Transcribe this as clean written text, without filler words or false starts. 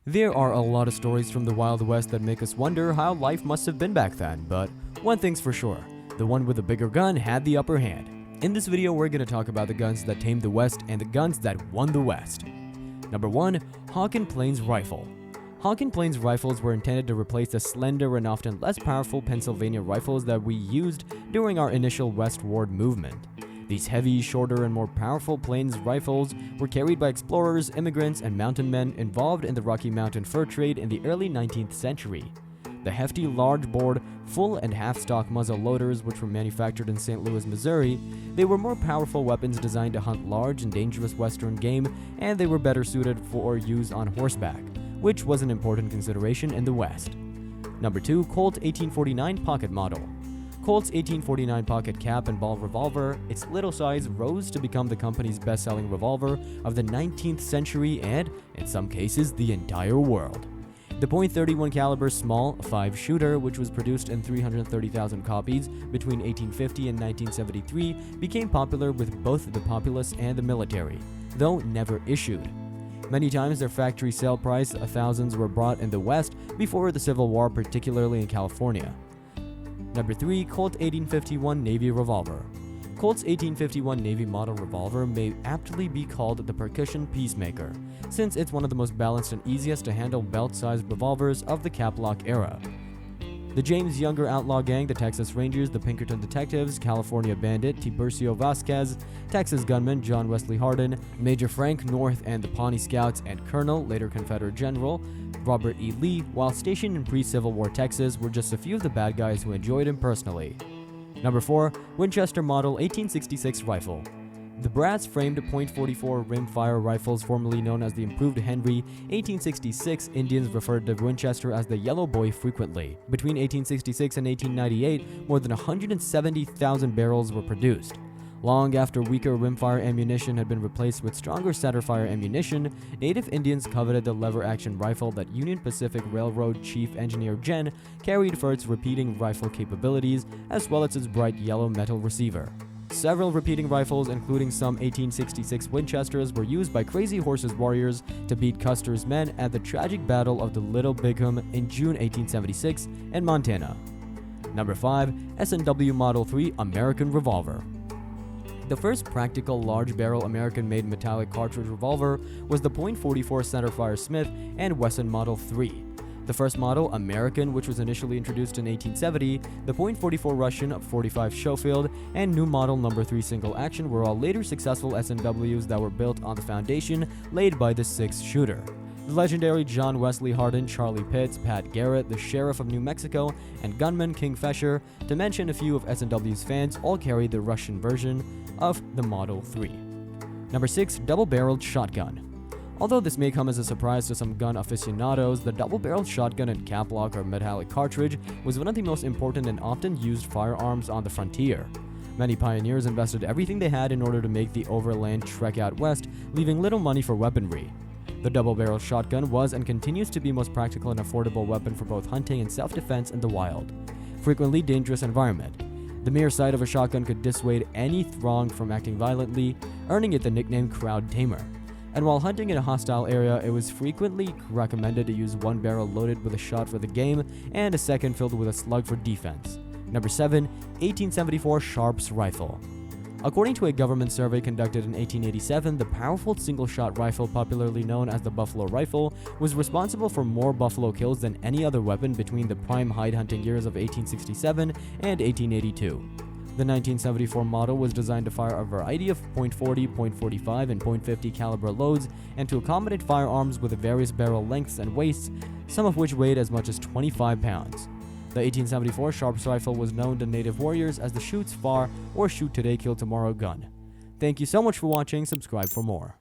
There are a lot of stories from the Wild West that make us wonder how life must have been back then, but one thing's for sure, the one with the bigger gun had the upper hand. In this video, we're going to talk about the guns that tamed the West and the guns that won the West. Number 1. Hawk and Plains Rifle. Hawk and Plains rifles were intended to replace the slender and often less powerful Pennsylvania rifles that we used during our initial westward movement. These heavy, shorter, and more powerful Plains rifles were carried by explorers, immigrants, and mountain men involved in the Rocky Mountain fur trade in the early 19th century. The hefty, large-bored, full and half-stock muzzle loaders, which were manufactured in St. Louis, Missouri, they were more powerful weapons designed to hunt large and dangerous western game, and they were better suited for use on horseback, which was an important consideration in the West. Number 2. Colt 1849 Pocket Model. Colt's 1849 pocket cap and ball revolver, its little size rose to become the company's best-selling revolver of the 19th century and, in some cases, the entire world. The .31 caliber small 5-shooter, which was produced in 330,000 copies between 1850 and 1973, became popular with both the populace and the military, though never issued. Many times their factory sale price thousands were bought in the West before the Civil War, particularly in California. Number 3. Colt 1851 Navy Revolver. Colt's 1851 Navy model revolver may aptly be called the percussion peacemaker, since it's one of the most balanced and easiest to handle belt-sized revolvers of the caplock era. The James Younger outlaw gang, the Texas Rangers, the Pinkerton Detectives, California Bandit, Tiburcio Vasquez, Texas gunman John Wesley Hardin, Major Frank North, and the Pawnee Scouts and Colonel, later Confederate General, Robert E. Lee, while stationed in pre-Civil War Texas, were just a few of the bad guys who enjoyed him personally. Number 4. Winchester Model 1866 Rifle. The brass-framed .44 rimfire rifles, formerly known as the Improved Henry 1866, Indians referred to Winchester as the Yellow Boy frequently. Between 1866 and 1898, more than 170,000 barrels were produced. Long after weaker rimfire ammunition had been replaced with stronger centerfire ammunition, native Indians coveted the lever-action rifle that Union Pacific Railroad Chief Engineer Gen carried for its repeating rifle capabilities, as well as its bright yellow metal receiver. Several repeating rifles, including some 1866 Winchesters, were used by Crazy Horse's warriors to beat Custer's men at the tragic Battle of the Little Bighorn in June 1876 in Montana. Number 5. S&W Model 3 American Revolver. The first practical large-barrel American-made metallic cartridge revolver was the .44 centerfire Smith & Wesson Model 3. The first model, American, which was initially introduced in 1870, the .44 Russian, 45 Schofield, and new model No. 3 single action were all later successful S&Ws that were built on the foundation laid by the 6-shooter. The legendary John Wesley Hardin, Charlie Pitts, Pat Garrett, the Sheriff of New Mexico, and gunman King Fisher, to mention a few of S&W's fans, all carried the Russian version of the Model 3. Number 6. Double-barreled shotgun. Although this may come as a surprise to some gun aficionados, the double-barreled shotgun and caplock or metallic cartridge was one of the most important and often used firearms on the frontier. Many pioneers invested everything they had in order to make the overland trek out west, leaving little money for weaponry. The double-barrel shotgun was and continues to be most practical and affordable weapon for both hunting and self-defense in the wild. Frequently dangerous environment. The mere sight of a shotgun could dissuade any throng from acting violently, earning it the nickname Crowd Tamer. And while hunting in a hostile area, it was frequently recommended to use one barrel loaded with a shot for the game and a second filled with a slug for defense. Number 7. 1874 Sharps Rifle. According to a government survey conducted in 1887, the powerful single-shot rifle, popularly known as the Buffalo Rifle, was responsible for more buffalo kills than any other weapon between the prime hide hunting years of 1867 and 1882. The 1974 model was designed to fire a variety of .40, .45, and .50 caliber loads and to accommodate firearms with various barrel lengths and weights, some of which weighed as much as 25 pounds. The 1874 Sharps rifle was known to native warriors as the shoots far or shoot today kill tomorrow gun. Thank you so much for watching, subscribe for more.